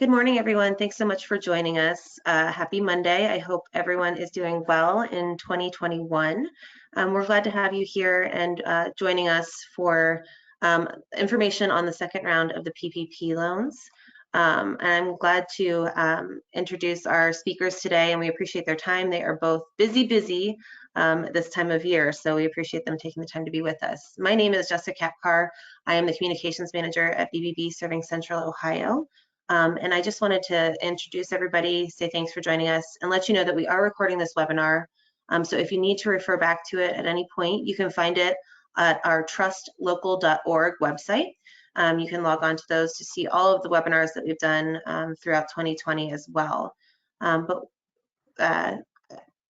Good morning, everyone. Thanks so much for joining us. Happy Monday. I hope everyone is doing well in 2021. We're glad to have you here and joining us for information on the second round of the PPP loans. And I'm glad to introduce our speakers today, and we appreciate their time. They are both busy this time of year, so we appreciate them taking the time to be with us. My name is Jessica Kapkar. I am the Communications Manager at BBB serving Central Ohio. And I just wanted to introduce everybody, say thanks for joining us, and let you know that we are recording this webinar. So if you need to refer back to it at any point, you can find it at our trustlocal.org website. You can log on to those to see all of the webinars that we've done throughout 2020 as well.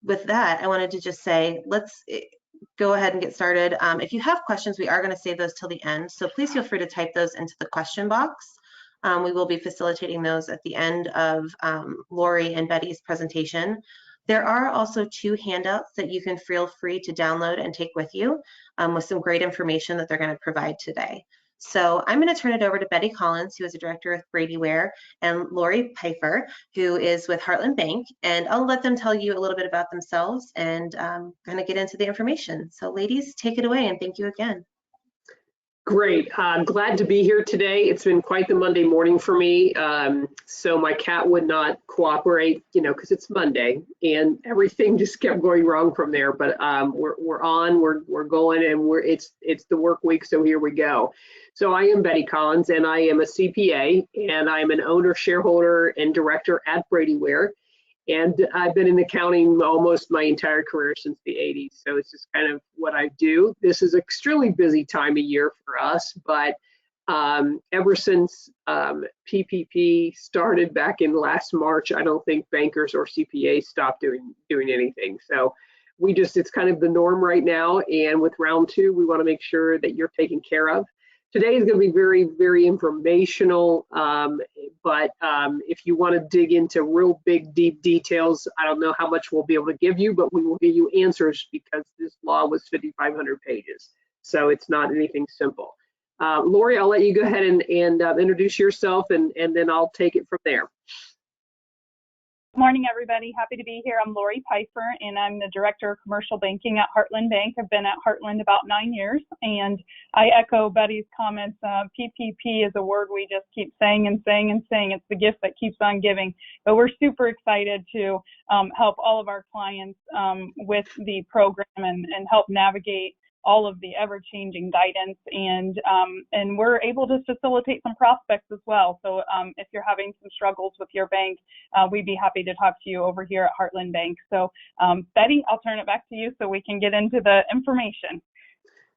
With that, I wanted to just say, let's go ahead and get started. If you have questions, we are going to save those till the end, so please feel free to type those into the question box. We will be facilitating those at the end of Laurie and Betty's presentation. There are also two handouts that you can feel free to download and take with you with some great information that they're going to provide today. So I'm going to turn it over to Betty Collins, who is a director with Brady, Ware, and Laurie Pfeiffer, who is with Heartland Bank, and I'll let them tell you a little bit about themselves and kind of get into the information. So ladies, take it away, and thank you again. Great. Glad to be here today. It's been quite the Monday morning for me. So my cat would not cooperate, because it's Monday and everything just kept going wrong from there. But we're on, we're going, and it's the work week. So here we go. So I am Betty Collins, and I am a CPA, and I'm an owner, shareholder, and director at Brady Ware. And I've been in accounting almost my entire career since the 80s. So it's just kind of what I do. This is an extremely busy time of year for us, but ever since PPP started back in last March, I don't think bankers or CPAs stopped doing anything. So it's kind of the norm right now. And with round two, we want to make sure that you're taken care of. Today is going to be very, very informational, but if you want to dig into real big, deep details, I don't know how much we'll be able to give you, but we will give you answers because this law was 5,500 pages. So it's not anything simple. Laurie, I'll let you go ahead and introduce yourself, and then I'll take it from there. Good morning, everybody. Happy to be here. I'm Laurie Pfeiffer, and I'm the Director of Commercial Banking at Heartland Bank. I've been at Heartland about 9 years, and I echo Betty's comments. PPP is a word we just keep saying and saying and saying. It's the gift that keeps on giving. But we're super excited to help all of our clients with the program and help navigate all of the ever-changing guidance, and we're able to facilitate some prospects as well. So if you're having some struggles with your bank, we'd be happy to talk to you over here at Heartland Bank. So Betty, I'll turn it back to you so we can get into the information.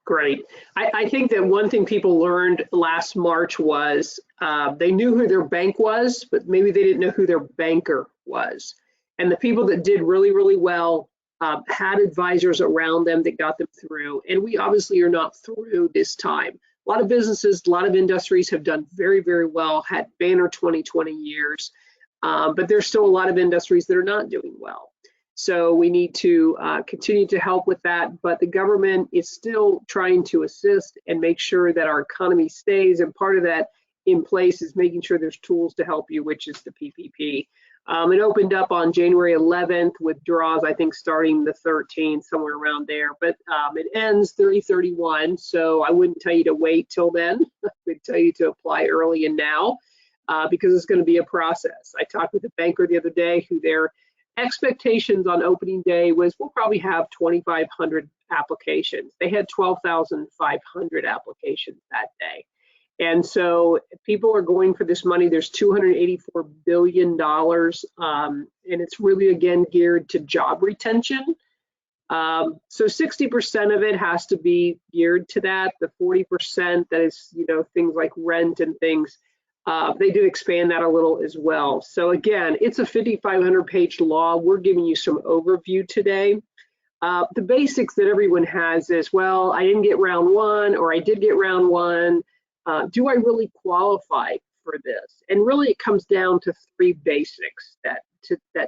Great. I think that one thing people learned last March was they knew who their bank was, but maybe they didn't know who their banker was. And the people that did really, really well had advisors around them that got them through, and we obviously are not through this time. A lot of businesses, a lot of industries have done very, very well, had banner 2020 years, but there's still a lot of industries that are not doing well. So we need to continue to help with that, but the government is still trying to assist and make sure that our economy stays, and part of that in place is making sure there's tools to help you, which is the PPP. It opened up on January 11th with draws, I think, starting the 13th, somewhere around there. But it ends 30/31, so I wouldn't tell you to wait till then. I would tell you to apply early and now because it's going to be a process. I talked with a banker the other day who their expectations on opening day was we'll probably have 2,500 applications. They had 12,500 applications that day. And so people are going for this money. There's $284 billion, and it's really, again, geared to job retention. So 60% of it has to be geared to that. The 40% that is, things like rent and things, they did expand that a little as well. So again, it's a 5,500-page law. We're giving you some overview today. The basics that everyone has is, well, I didn't get round one, or I did get round one. Do I really qualify for this? And really it comes down to three basics that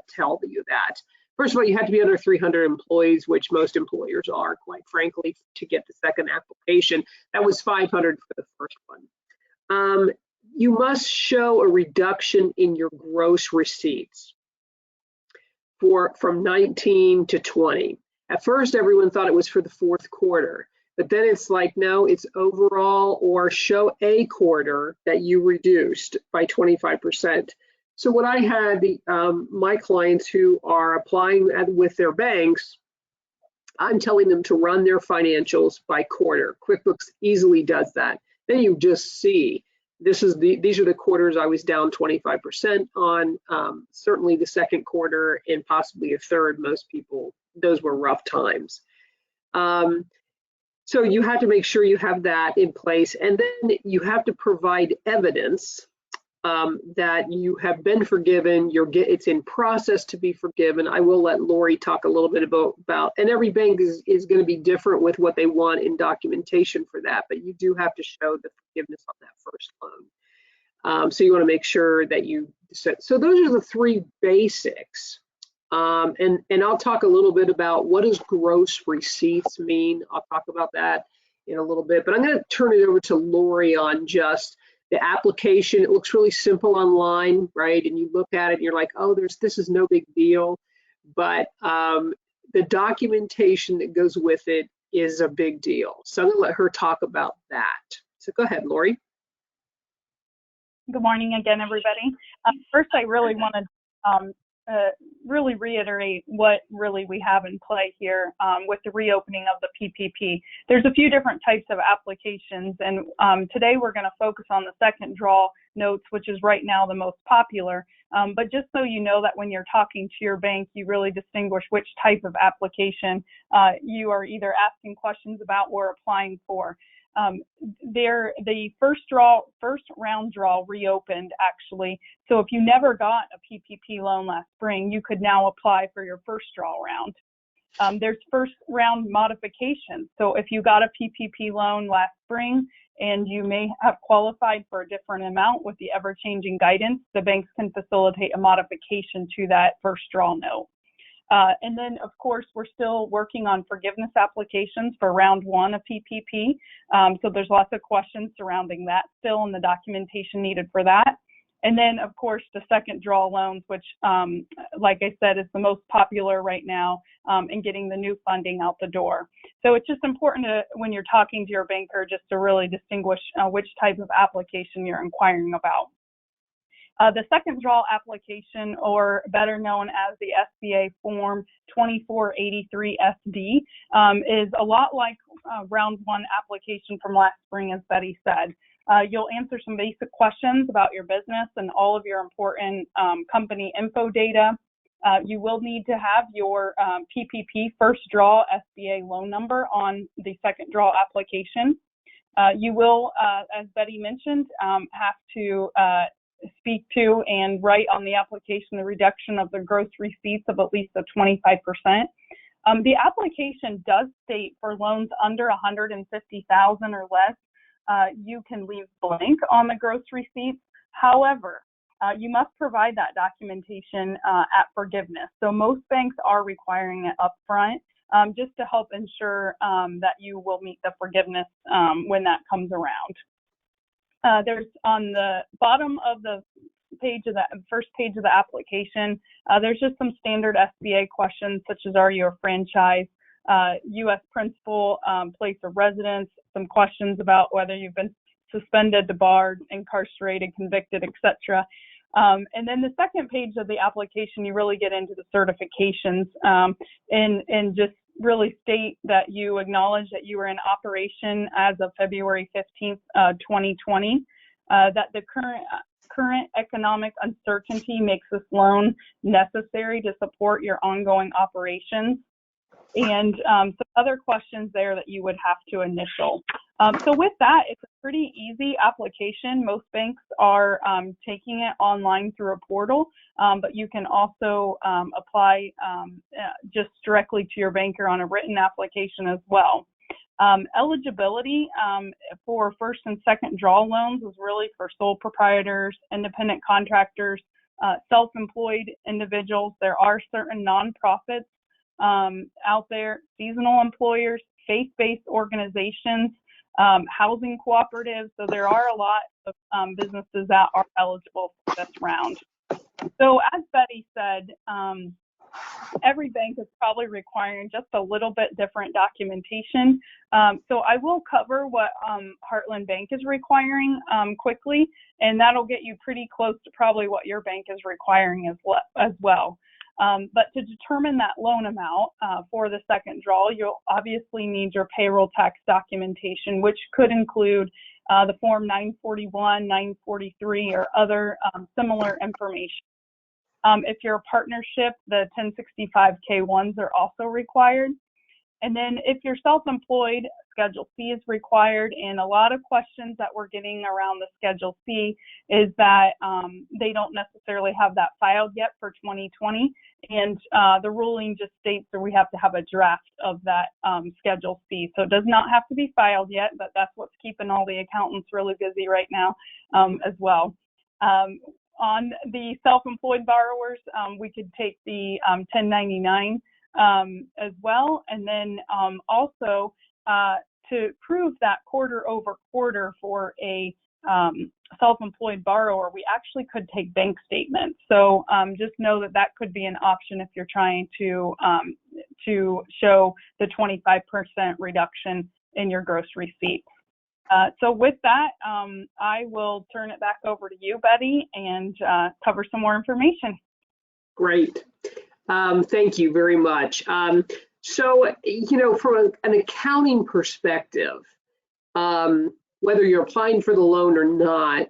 tell you that. First of all, you have to be under 300 employees, which most employers are, quite frankly, to get the second application. That was 500 for the first one. you must show a reduction in your gross receipts from 19 to 20. At first, everyone thought it was for the fourth quarter, but then it's like, no, it's overall, or show a quarter that you reduced by 25%. So what I had my clients who are applying with their banks, I'm telling them to run their financials by quarter. QuickBooks easily does that. Then you just see these are the quarters I was down 25% on. Certainly the second quarter and possibly a third. Most people, those were rough times. So you have to make sure you have that in place, and then you have to provide evidence that you have been forgiven. It's in process to be forgiven. I will let Laurie talk a little bit about, and every bank is going to be different with what they want in documentation for that, but you do have to show the forgiveness on that first loan. So you want to make sure that so those are the three basics. And I'll talk a little bit about what does gross receipts mean. I'll talk about that in a little bit, but I'm going to turn it over to Laurie on just the application. It looks really simple online, right? And you look at it and you're like, oh, this is no big deal. But the documentation that goes with it is a big deal. So I'm gonna let her talk about that. So go ahead, Laurie. Good morning again, everybody. First, I really want to really reiterate what really we have in play here with the reopening of the PPP. There's a few different types of applications, and today we're going to focus on the second draw notes, which is right now the most popular. But just so you know that when you're talking to your bank, you really distinguish which type of application you are either asking questions about or applying for. The first round draw reopened actually. So if you never got a PPP loan last spring, you could now apply for your first draw round. There's first round modifications. So if you got a PPP loan last spring and you may have qualified for a different amount with the ever-changing guidance, the banks can facilitate a modification to that first draw note. And then, of course, we're still working on forgiveness applications for round one of PPP. So there's lots of questions surrounding that still and the documentation needed for that. And then, of course, the second draw loans, which, like I said, is the most popular right now in getting the new funding out the door. So it's just important to, when you're talking to your banker, just to really distinguish which type of application you're inquiring about. The second draw application, or better known as the SBA Form 2483SD, is a lot like round one application from last spring, as Betty said. You'll answer some basic questions about your business and all of your important company info data. You will need to have your PPP first draw SBA loan number on the second draw application. You will, as Betty mentioned, have to speak to and write on the application the reduction of the gross receipts of at least 25%. The application does state for loans under $150,000 or less, you can leave blank on the gross receipts. However, you must provide that documentation at forgiveness. So most banks are requiring it upfront just to help ensure that you will meet the forgiveness when that comes around. There's on the bottom of the page of that first page of the application, there's just some standard SBA questions such as, are you a franchise, U.S. principal, place of residence, some questions about whether you've been suspended, debarred, incarcerated, convicted, etc. And then the second page of the application, you really get into the certifications and just really state that you acknowledge that you were in operation as of February 15th, 2020, that the current economic uncertainty makes this loan necessary to support your ongoing operations, and some other questions there that you would have to initial. So with that, it's a pretty easy application. Most banks are taking it online through a portal, but you can also apply just directly to your banker on a written application as well. Eligibility for first and second draw loans is really for sole proprietors, independent contractors, self-employed individuals. There are certain nonprofits out there, seasonal employers, faith-based organizations, housing cooperatives. So there are a lot of businesses that are eligible for this round. So as Betty said, every bank is probably requiring just a little bit different documentation. So I will cover what Heartland Bank is requiring quickly, and that'll get you pretty close to probably what your bank is requiring as well. But to determine that loan amount for the second draw, you'll obviously need your payroll tax documentation, which could include the Form 941, 943, or other similar information. If you're a partnership, the 1065K1s are also required. And then if you're self-employed, Schedule C is required. And a lot of questions that we're getting around the Schedule C is that they don't necessarily have that filed yet for 2020. And the ruling just states that we have to have a draft of that Schedule C. So it does not have to be filed yet, but that's what's keeping all the accountants really busy right now as well. On the self-employed borrowers, we could take the 1099 as well. And then also to prove that quarter over quarter for a self-employed borrower, we actually could take bank statements. So just know that that could be an option if you're trying to show the 25% reduction in your gross receipts. So with that, I will turn it back over to you, Betty, and cover some more information. Great. Thank you very much. So, you know, from an accounting perspective, whether you're applying for the loan or not,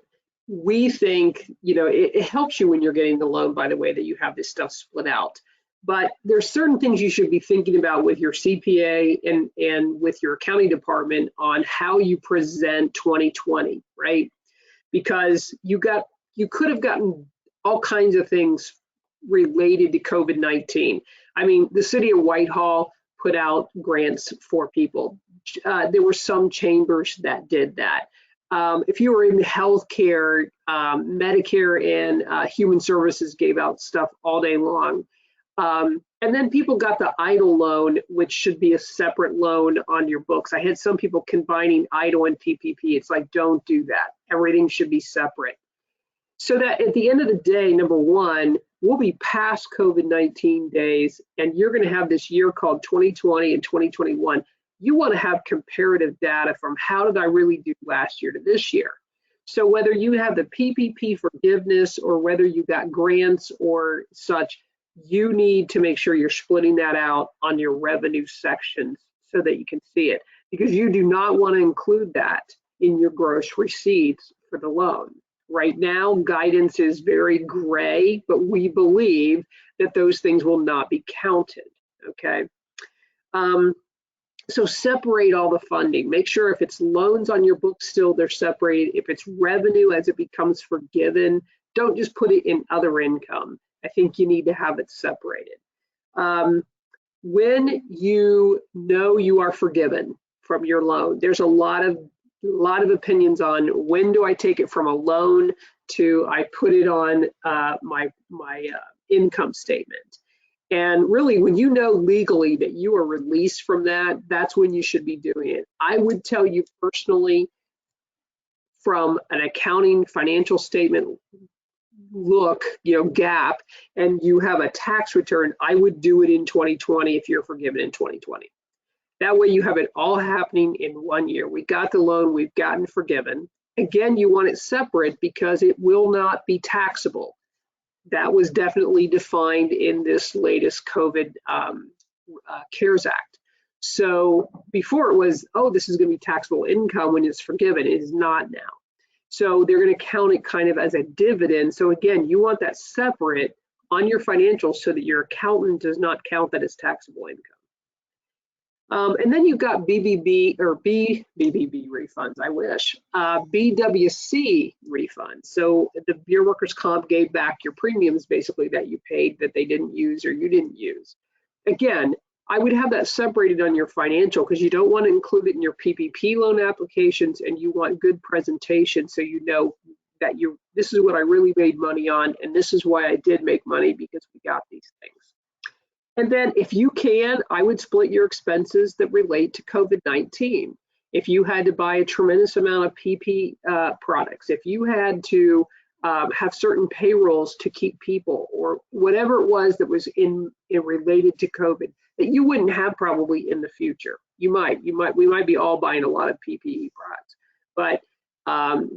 we think, you know, it helps you when you're getting the loan, by the way, that you have this stuff split out. But there's certain things you should be thinking about with your CPA and with your accounting department on how you present 2020, right? Because you could have gotten all kinds of things related to COVID-19. I mean, the city of Whitehall put out grants for people. There were some chambers that did that. If you were in healthcare, Medicare and Human Services gave out stuff all day long. And then people got the EIDL loan, which should be a separate loan on your books. I had some people combining EIDL and PPP. It's like, don't do that. Everything should be separate. So that at the end of the day, number one, we'll be past COVID-19 days, and you're going to have this year called 2020 and 2021. You want to have comparative data from how did I really do last year to this year. So whether you have the PPP forgiveness or whether you got grants or such, you need to make sure you're splitting that out on your revenue sections so that you can see it, because you do not want to include that in your gross receipts for the loan. Right now, guidance is very gray, but we believe that those things will not be counted, okay? So separate all the funding. Make sure if it's loans on your books still, they're separated. If it's revenue as it becomes forgiven, don't just put it in other income. I think you need to have it separated. When you know you are forgiven from your loan, there's a lot of opinions on when do I take it from a loan to I put it on my income statement. And really, when you know legally that you are released from that, that's when you should be doing it. I would tell you personally, from an accounting financial statement look, you know, gap, and you have a tax return, I would do it in 2020 if you're forgiven in 2020. That way you have it all happening in 1 year. We got the loan, we've gotten forgiven. Again, you want it separate because it will not be taxable. That was definitely defined in this latest COVID CARES Act. So before it was, oh, this is going to be taxable income when it's forgiven. It is not now. So they're going to count it kind of as a dividend. So again, you want that separate on your financials so that your accountant does not count that as taxable income. And then you've got BBB refunds, I wish, BWC refunds. So your workers' comp gave back your premiums basically that you paid that they didn't use or you didn't use. Again, I would have that separated on your financial because you don't want to include it in your PPP loan applications, and you want good presentation so you know that this is what I really made money on, and this is why I did make money because we got these things. And then if you can, I would split your expenses that relate to COVID-19. if you had to buy a tremendous amount of PP products, if you had to have certain payrolls to keep people, or whatever it was that was in related to COVID that you wouldn't have probably in the future. We might be all buying a lot of PPE products, but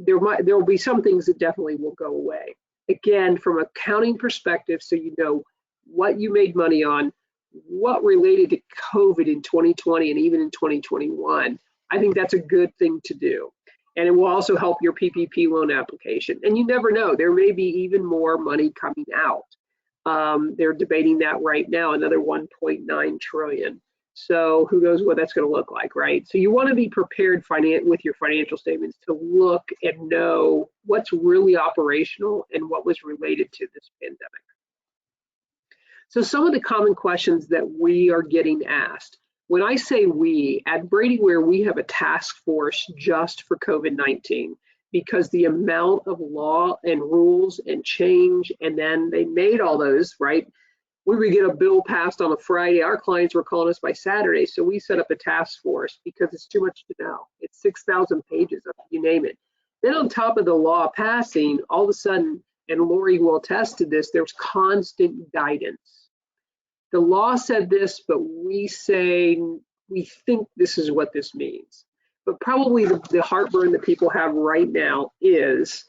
there will be some things that definitely will go away. Again, from an accounting perspective, so you know what you made money on, what related to COVID in 2020 and even in 2021. I think that's a good thing to do. And it will also help your PPP loan application. And you never know, there may be even more money coming out. They're debating that right now, another 1.9 trillion. So who knows what that's going to look like, right? So you want to be prepared with your financial statements to look and know what's really operational and what was related to this pandemic. So some of the common questions that we are getting asked. When I say we, at Brady Ware, we have a task force just for COVID-19 because the amount of law and rules and change, and then they made all those, right? We would get a bill passed on a Friday. Our clients were calling us by Saturday, so we set up a task force because it's too much to know. It's 6,000 pages, you name it. Then on top of the law passing, all of a sudden, and Laurie will attest to this, there's constant guidance. The law said this, but we say, we think this is what this means. But probably the heartburn that people have right now is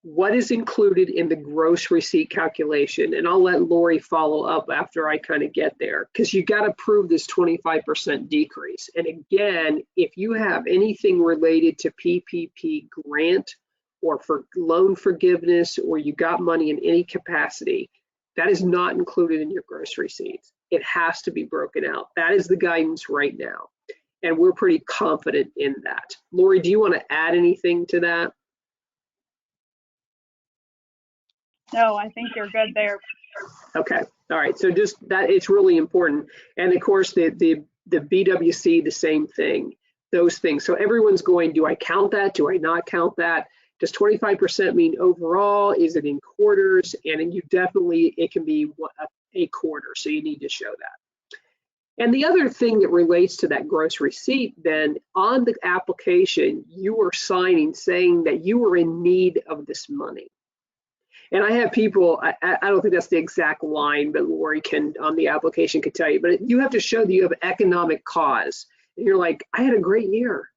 what is included in the gross receipt calculation. And I'll let Laurie follow up after I kind of get there, because you got to prove this 25% decrease. And again, if you have anything related to PPP grant or for loan forgiveness, or you got money in any capacity, that is not included in your gross receipts. It has to be broken out. That is the guidance right now. And we're pretty confident in that. Laurie, do you want to add anything to that? No, I think you're good there. Okay, all right, so just that, it's really important. And of course, the BWC, the same thing, those things. So everyone's going, do I count that? Do I not count that? Does 25% mean overall? Is it in quarters? And you definitely, it can be a quarter, so you need to show that. And the other thing that relates to that gross receipt, then on the application, you are signing saying that you are in need of this money. And I have people, I don't think that's the exact line, but Laurie can, on the application, could tell you, but you have to show that you have economic cause. And you're like, I had a great year.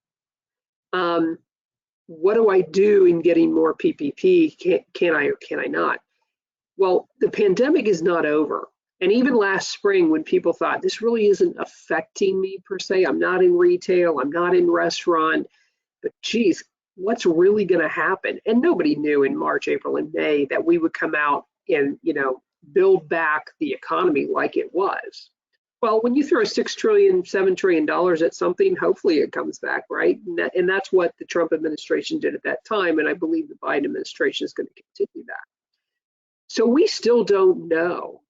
What do I do in getting more PPP? Can I or can I not? Well, the pandemic is not over. And even last spring, when people thought this really isn't affecting me per se, I'm not in retail, I'm not in restaurant, but geez, what's really going to happen? And nobody knew in March, April, and May that we would come out and, you know, build back the economy like it was. Well, when you throw $6 trillion, $7 trillion at something, hopefully it comes back, right? And that's what the Trump administration did at that time. And I believe the Biden administration is going to continue that. So we still don't know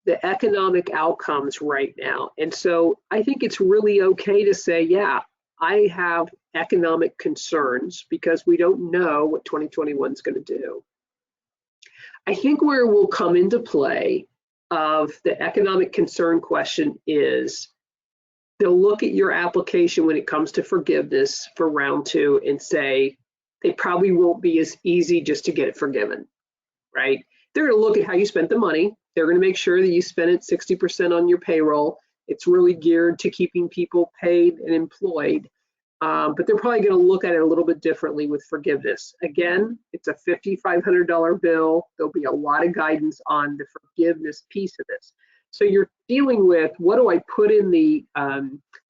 the economic outcomes right now. And so I think it's really okay to say, yeah, I have economic concerns because we don't know what 2021 is going to do. I think where we'll come into play of the economic concern question is they'll look at your application when it comes to forgiveness for round 2 and say it probably won't be as easy just to get it forgiven, right? They're going to look at how you spent the money. They're going to make sure that you spent it 60% on your payroll. It's really geared to keeping people paid and employed. But they're probably going to look at it a little bit differently with forgiveness. Again, it's a $5,500 bill. There'll be a lot of guidance on the forgiveness piece of this. So you're dealing with, what do I put in the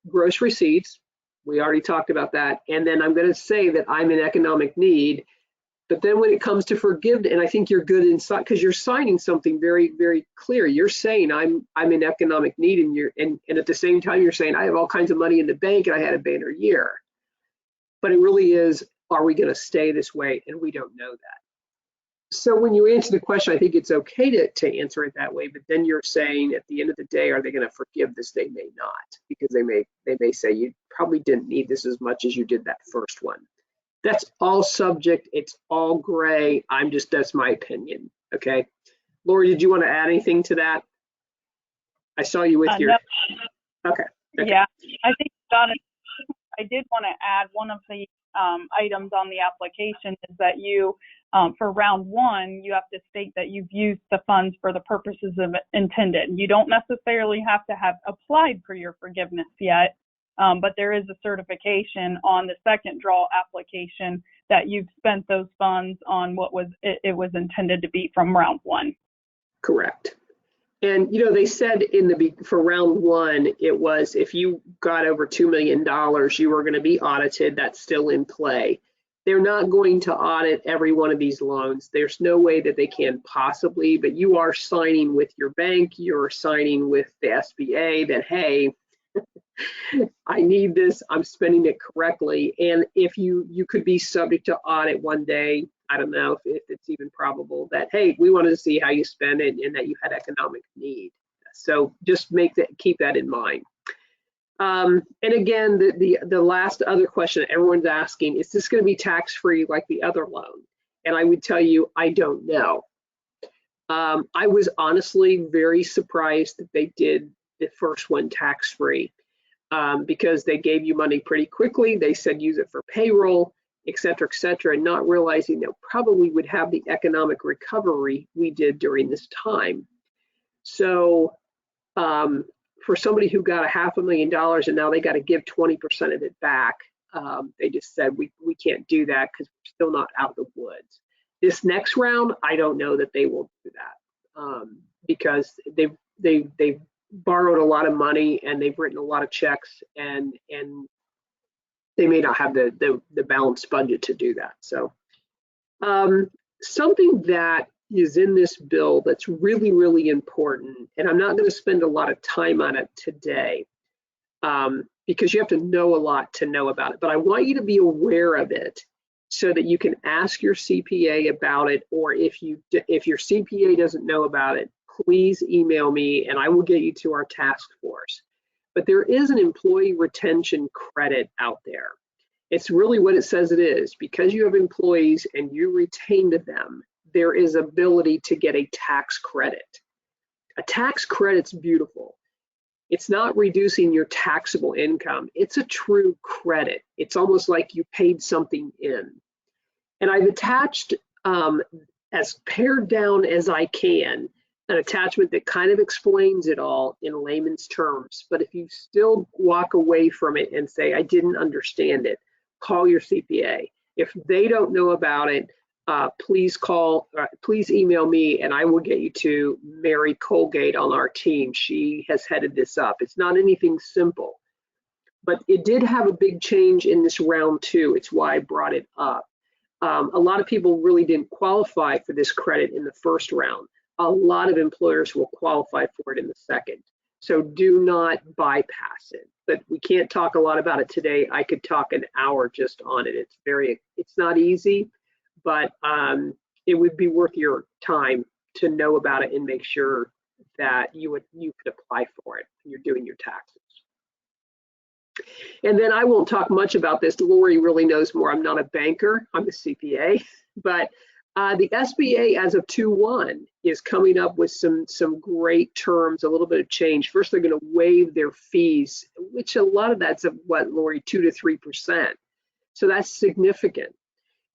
gross receipts? We already talked about that. And then I'm going to say that I'm in economic need. But then when it comes to forgiveness, and I think you're good inside because you're signing something very, very clear. You're saying I'm in economic need, and at the same time you're saying I have all kinds of money in the bank and I had a banner year. But it really is, are we going to stay this way? And we don't know that. So when you answer the question, I think it's okay to answer it that way. But then you're saying at the end of the day, are they going to forgive this? They may not, because they may say you probably didn't need this as much as you did that first one. That's all subject. It's all gray. That's my opinion. Okay. Laurie, did you want to add anything to that? I saw you with your. No. Okay. Yeah, I think Donna I did want to add one of the items on the application is that you, for round one, you have to state that you've used the funds for the purposes of intended. You don't necessarily have to have applied for your forgiveness yet, but there is a certification on the second draw application that you've spent those funds on what it was intended to be from round one. Correct. And, you know, they said for round one, it was if you got over $2 million, you were going to be audited. That's still in play. They're not going to audit every one of these loans. There's no way that they can possibly, but you are signing with your bank, you're signing with the SBA that, hey, I need this, I'm spending it correctly. And if you could be subject to audit one day, I don't know if it's even probable that, hey, we wanted to see how you spend it and that you had economic need. So just keep that in mind. And again, the last other question everyone's asking, is this going to be tax-free like the other loan? And I would tell you, I don't know. I was honestly very surprised that they did the first one tax-free because they gave you money pretty quickly. They said use it for payroll, et cetera, and not realizing that probably would have the economic recovery we did during this time. So for somebody who got $500,000 and now they got to give 20% of it back, they just said we can't do that because we're still not out of the woods. This next round, I don't know that they will do that because they've borrowed a lot of money and they've written a lot of checks and they may not have the balanced budget to do that. So something that is in this bill that's really, really important, and I'm not going to spend a lot of time on it today because you have to know a lot to know about it, but I want you to be aware of it so that you can ask your CPA about it, or if your CPA doesn't know about it, please email me and I will get you to our task force. But there is an employee retention credit out there. It's really what it says it is. Because you have employees and you retained them, there is ability to get a tax credit. A tax credit's beautiful. It's not reducing your taxable income. It's a true credit. It's almost like you paid something in. And I've attached, as pared down as I can, an attachment that kind of explains it all in layman's terms. But if you still walk away from it and say, I didn't understand it, call your CPA. If they don't know about it, please email me and I will get you to Mary Colgate on our team. She has headed this up. It's not anything simple, but it did have a big change in this round two. It's why I brought it up. A lot of people really didn't qualify for this credit in the first round. A lot of employers will qualify for it in the second. So do not bypass it. But we can't talk a lot about it today. I could talk an hour just on it. It's not easy, but it would be worth your time to know about it and make sure that you could apply for it when you're doing your taxes. And then I won't talk much about this. Laurie really knows more. I'm not a banker, I'm a CPA, but the SBA as of 2/1 is coming up with some great terms, a little bit of change. First, they're going to waive their fees, which a lot of that's what, Laurie, 2 to 3%. So that's significant.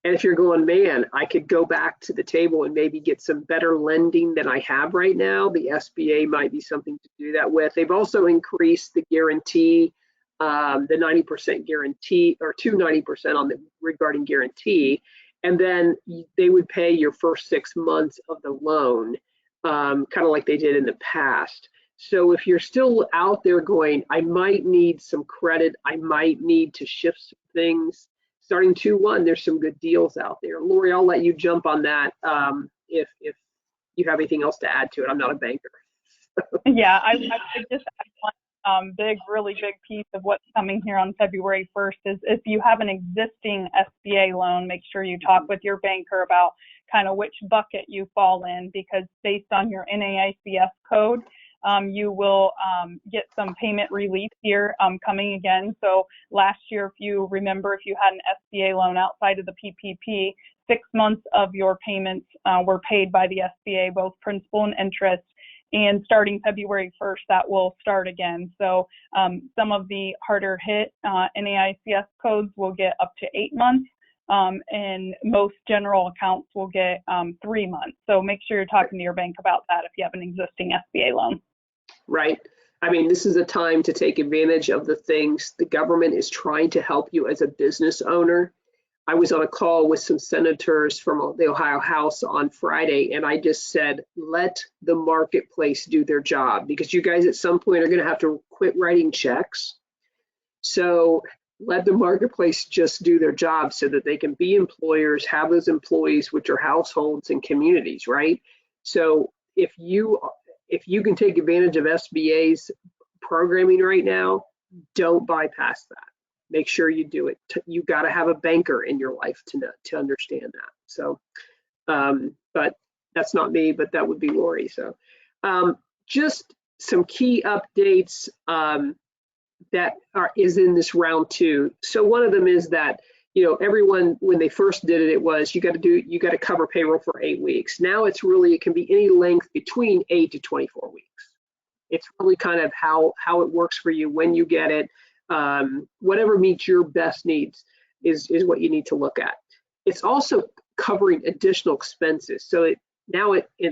And if you're going, man, I could go back to the table and maybe get some better lending than I have right now, the SBA might be something to do that with. They've also increased the guarantee, the 90% guarantee, or to 90% on regarding guarantee. And then they would pay your first 6 months of the loan, kind of like they did in the past. So if you're still out there going, I might need some credit, I might need to shift some things, starting 2/1, there's some good deals out there. Laurie, I'll let you jump on that if you have anything else to add to it. I'm not a banker. Yeah, I just add one really big piece of what's coming here on February 1st is if you have an existing SBA loan, make sure you talk with your banker about kind of which bucket you fall in, because based on your NAICS code, you will get some payment relief here coming again. So last year, if you remember, if you had an SBA loan outside of the PPP, 6 months of your payments were paid by the SBA, both principal and interest. And starting February 1st, that will start again. So some of the harder hit NAICS codes will get up to 8 months, and most general accounts will get 3 months. So make sure you're talking to your bank about that if you have an existing SBA loan. Right. I mean, this is a time to take advantage of the things the government is trying to help you as a business owner. I was on a call with some senators from the Ohio House on Friday, and I just said, let the marketplace do their job, because you guys at some point are going to have to quit writing checks. So let the marketplace just do their job so that they can be employers, have those employees, which are households and communities, right? So if you can take advantage of SBA's programming right now, don't bypass that. Make sure you do it. You got to have a banker in your life to understand that. So, but that's not me, but that would be Laurie. So, just some key updates that is in this round 2. So one of them is that, you know, everyone, when they first did it, it was you got to cover payroll for 8 weeks. Now it can be any length between 8 to 24 weeks. It's really kind of how it works for you when you get it. Whatever meets your best needs is what you need to look at. It's also covering additional expenses. So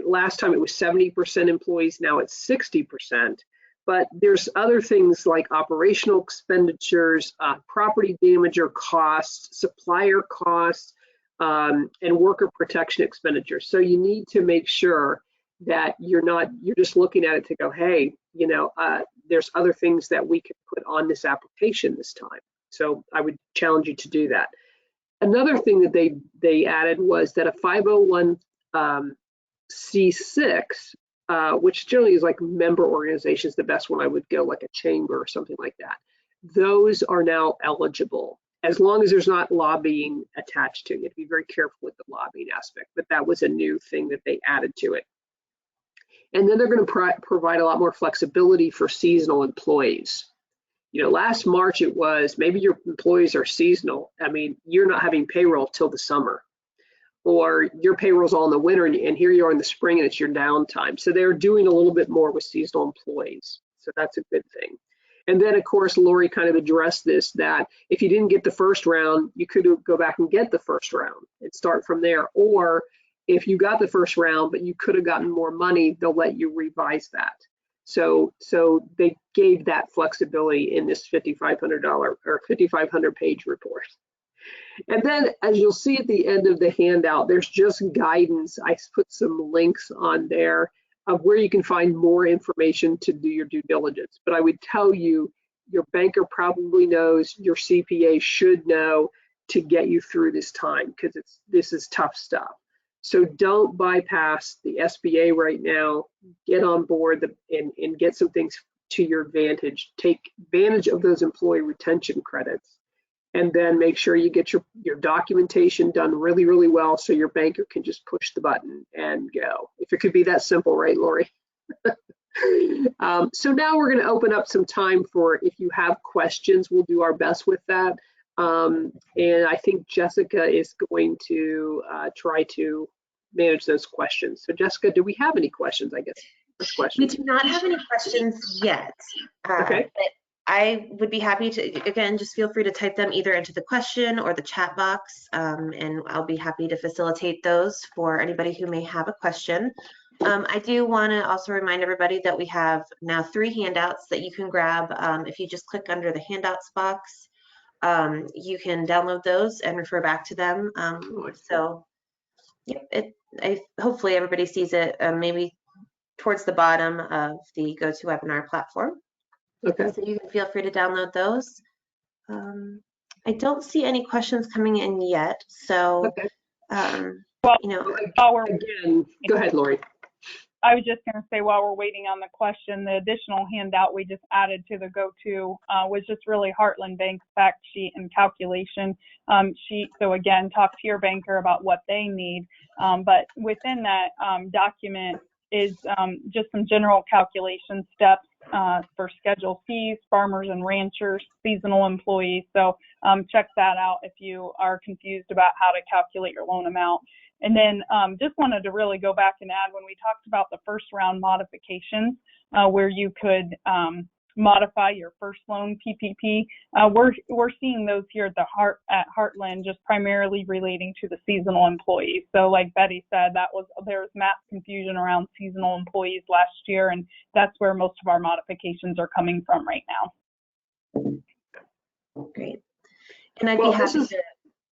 last time it was 70% employees, now it's 60%. But there's other things like operational expenditures, property damager costs, supplier costs, and worker protection expenditures. So you need to make sure that you're just looking at it to go, hey, you know, there's other things that we can put on this application this time. So I would challenge you to do that. Another thing that they added was that a 501c6, which generally is like member organizations, the best one I would go, like a chamber or something like that. Those are now eligible, as long as there's not lobbying attached to it. You have to be very careful with the lobbying aspect, but that was a new thing that they added to it. And then they're going to provide a lot more flexibility for seasonal employees. You know, last March it was maybe your employees are seasonal. I mean, you're not having payroll till the summer, or your payroll's all in the winter, and here you are in the spring and it's your downtime. So they're doing a little bit more with seasonal employees. So that's a good thing. And then of course, Laurie kind of addressed this, that if you didn't get the first round, you could go back and get the first round and start from there. Or if you got the first round, but you could have gotten more money, they'll let you revise that. So they gave that flexibility in this $5,500 or 5,500 page report. And then, as you'll see at the end of the handout, there's just guidance. I put some links on there of where you can find more information to do your due diligence. But I would tell you, your banker probably knows, your CPA should know to get you through this time, because this is tough stuff. So don't bypass the SBA right now. Get on board and get some things to your advantage. Take advantage of those employee retention credits, and then make sure you get your documentation done really, really well, so your banker can just push the button and go. If it could be that simple, right, Laurie? So now we're going to open up some time for, if you have questions, we'll do our best with that. And I think Jessica is going to try to manage those questions. So Jessica, do we have any questions, I guess? We do not have any questions yet. Okay. But I would be happy to, again, just feel free to type them either into the question or the chat box, and I'll be happy to facilitate those for anybody who may have a question. I do want to also remind everybody that we have now 3 handouts that you can grab. If you just click under the handouts box, you can download those and refer back to them. So yep, hopefully everybody sees it maybe towards the bottom of the GoToWebinar platform. Okay. So you can feel free to download those. I don't see any questions coming in yet. So, okay. You know, Again, go ahead, Laurie. I was just going to say, while we're waiting on the question, the additional handout we just added to the GoTo was just really Heartland Bank's fact sheet and calculation sheet. So again, talk to your banker about what they need. But within that document is just some general calculation steps for Schedule Cs, farmers and ranchers, seasonal employees. So check that out if you are confused about how to calculate your loan amount. And then just wanted to really go back and add, when we talked about the first round modifications, where you could modify your first loan PPP, we're seeing those here at Heartland, just primarily relating to the seasonal employees. So like Betty said, there was mass confusion around seasonal employees last year, and that's where most of our modifications are coming from right now. Great. And I'd be happy to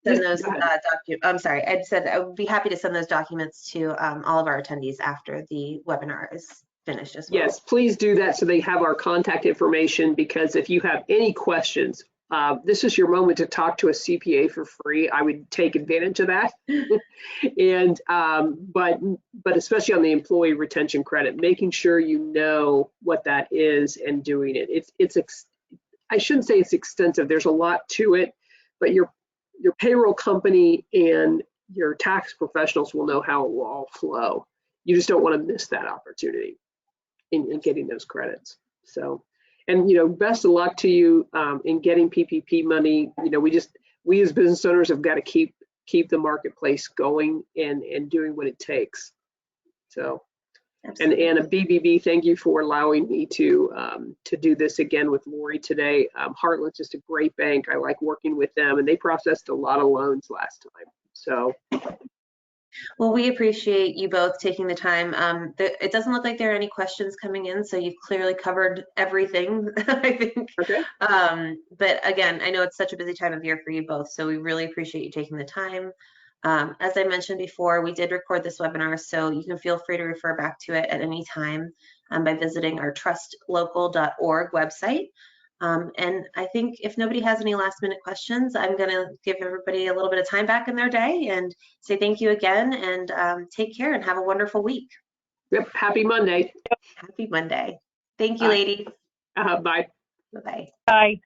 send those documents. I'm sorry, I would be happy to send those documents to all of our attendees after the webinar is finished as well. Yes, please do that so they have our contact information, because if you have any questions, this is your moment to talk to a CPA for free. I would take advantage of that. And but especially on the employee retention credit, making sure you know what that is and doing it. I shouldn't say it's extensive. There's a lot to it, but your payroll company and your tax professionals will know how it will all flow. You just don't want to miss that opportunity in getting those credits. So, and best of luck to you in getting PPP money. We as business owners have got to keep the marketplace going and doing what it takes. So, and a BBB, thank you for allowing me to do this again with Laurie today. Heartland's just a great bank. I like working with them, and they processed a lot of loans last time. So. Well, we appreciate you both taking the time. It doesn't look like there are any questions coming in, so you've clearly covered everything, I think. Okay. But again, I know it's such a busy time of year for you both, so we really appreciate you taking the time. As I mentioned before, we did record this webinar, so you can feel free to refer back to it at any time by visiting our trustlocal.org website. And I think if nobody has any last minute questions, I'm going to give everybody a little bit of time back in their day and say thank you again, and take care and have a wonderful week. Yep. Happy Monday. Happy Monday. Thank you, ladies. Bye. Bye-bye. Bye.